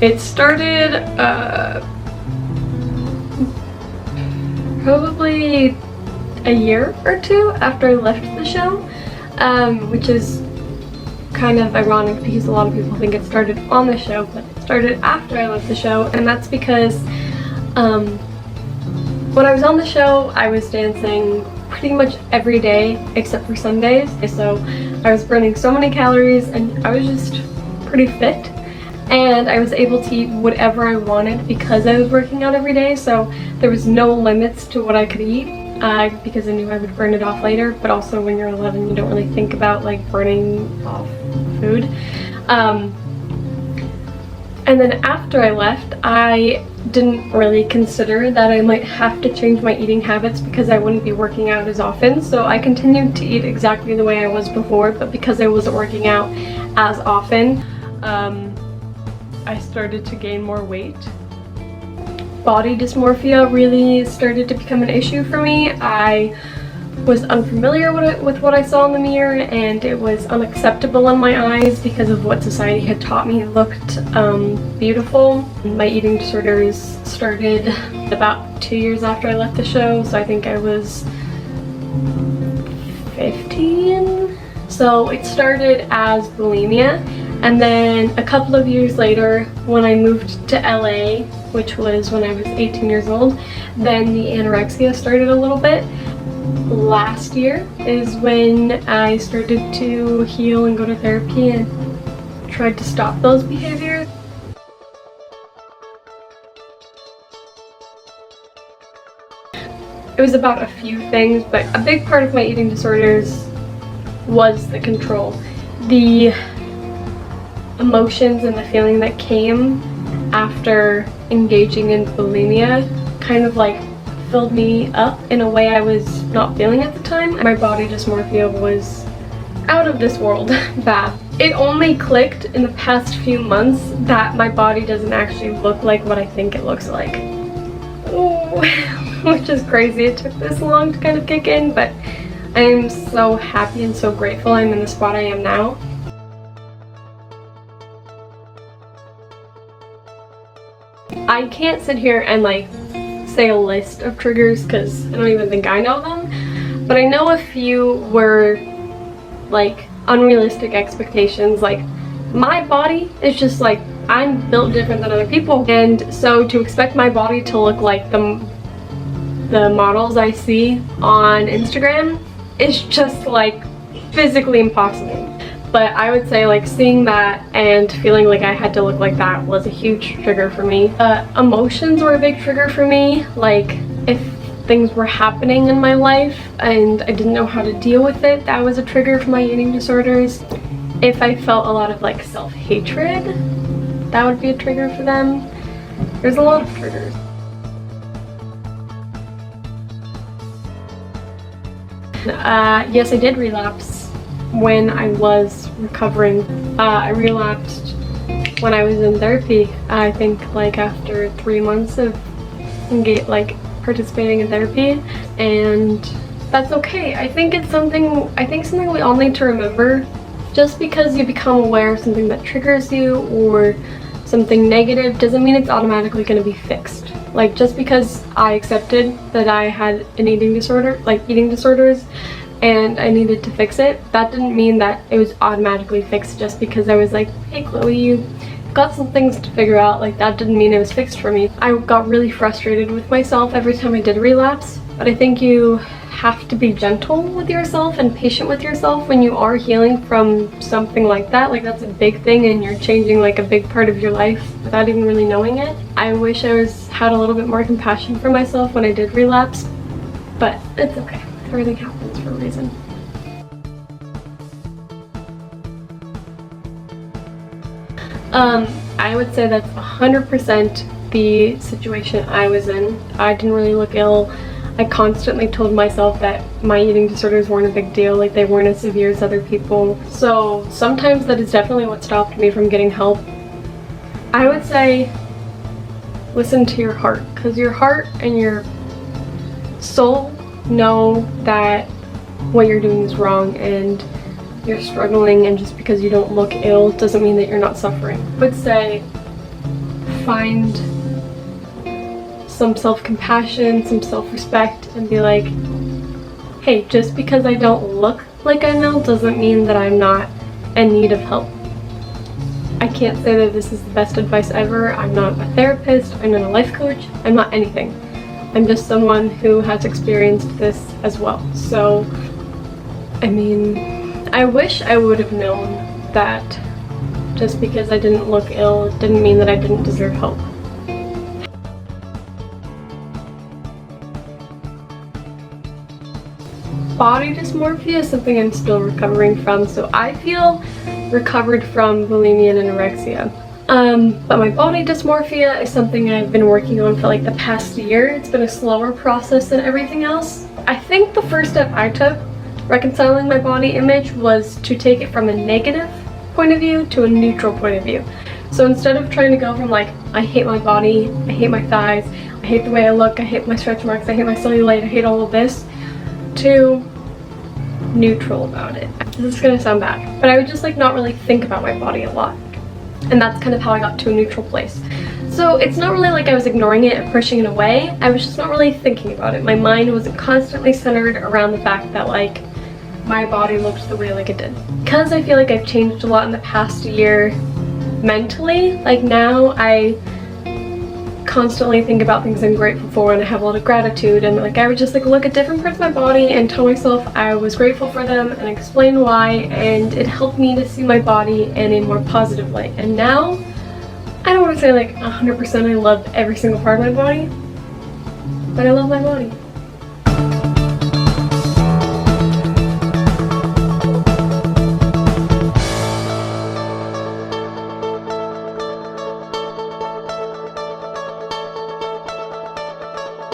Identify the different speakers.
Speaker 1: It started probably a year or two after I left the show, which is kind of ironic because a lot of people think it started on the show, but it started after I left the show, and that's because when I was on the show, I was dancing pretty much every day except for Sundays, so I was burning so many calories and I was just pretty fit, and I was able to eat whatever I wanted because I was working out every day, so there was no limits to what I could eat because I knew I would burn it off later. But also when you're 11, you don't really think about like burning off food. And then after I left, I didn't really consider that I might have to change my eating habits because I wouldn't be working out as often. So I continued to eat exactly the way I was before, but because I wasn't working out as often, I started to gain more weight. Body dysmorphia really started to become an issue for me. I was unfamiliar with what I saw in the mirror, and it was unacceptable in my eyes because of what society had taught me looked beautiful. My eating disorders started about 2 years after I left the show, so I think I was 15. So it started as bulimia, and then a couple of years later, when I moved to LA, which was when I was 18 years old, then the anorexia started a little bit. Last year is when I started to heal and go to therapy and tried to stop those behaviors. It was about a few things, but a big part of my eating disorders was the control. The emotions and the feeling that came after engaging in bulimia kind of like filled me up in a way I was not feeling at the time. My body dysmorphia was out of this world bad. It only clicked in the past few months that my body doesn't actually look like what I think it looks like. Ooh, which is crazy. It took this long to kind of kick in, but I am so happy and so grateful I'm in the spot I am now. I can't sit here and like say a list of triggers because I don't even think I know them, but I know a few were like unrealistic expectations. Like, my body is just like, I'm built different than other people, and so to expect my body to look like the models I see on Instagram is just like physically impossible. But I would say like seeing that and feeling like I had to look like that was a huge trigger for me. Emotions were a big trigger for me. Like, if things were happening in my life and I didn't know how to deal with it, that was a trigger for my eating disorders. If I felt a lot of like self-hatred, that would be a trigger for them. There's a lot of triggers. Yes, I did relapse when I was recovering. I relapsed when I was in therapy. I think like after 3 months of participating in therapy, and that's okay. I think something we all need to remember. Just because you become aware of something that triggers you or something negative doesn't mean it's automatically going to be fixed. Like, just because I accepted that I had an eating disorder, like eating disorders, and I needed to fix it, that didn't mean that it was automatically fixed just because I was like, hey Chloe, you got some things to figure out. Like, that didn't mean it was fixed for me. I got really frustrated with myself every time I did relapse, but I think you have to be gentle with yourself and patient with yourself when you are healing from something like that. Like, that's a big thing and you're changing like a big part of your life without even really knowing it. I wish I had a little bit more compassion for myself when I did relapse, but it's okay. Everything happens for a reason. I would say that's 100% the situation I was in. I didn't really look ill. I constantly told myself that my eating disorders weren't a big deal, like they weren't as severe as other people. So sometimes that is definitely what stopped me from getting help. I would say listen to your heart, because your heart and your soul know that what you're doing is wrong and you're struggling, and just because you don't look ill doesn't mean that you're not suffering. I would say find some self-compassion, some self-respect, and be like, hey, just because I don't look like I'm ill doesn't mean that I'm not in need of help. I can't say that this is the best advice ever. I'm not a therapist, I'm not a life coach, I'm not anything. I'm just someone who has experienced this as well. So, I mean, I wish I would have known that just because I didn't look ill didn't mean that I didn't deserve help. Body dysmorphia is something I'm still recovering from, so I feel recovered from bulimia and anorexia. But my body dysmorphia is something I've been working on for like the past year. It's been a slower process than everything else. I think the first step I took reconciling my body image was to take it from a negative point of view to a neutral point of view. So instead of trying to go from like, I hate my body, I hate my thighs, I hate the way I look, I hate my stretch marks, I hate my cellulite, I hate all of this, to neutral about it. This is gonna sound bad, but I would just like not really think about my body a lot. And that's kind of how I got to a neutral place. So it's not really like I was ignoring it and pushing it away, I was just not really thinking about it. My mind was constantly centered around the fact that like my body looked the way like it did. Because I feel like I've changed a lot in the past year mentally, like now I constantly think about things I'm grateful for and I have a lot of gratitude, and like I would just like look at different parts of my body and tell myself I was grateful for them and explain why, and it helped me to see my body in a more positive light. And now I don't want to say like 100% I love every single part of my body, but I love my body.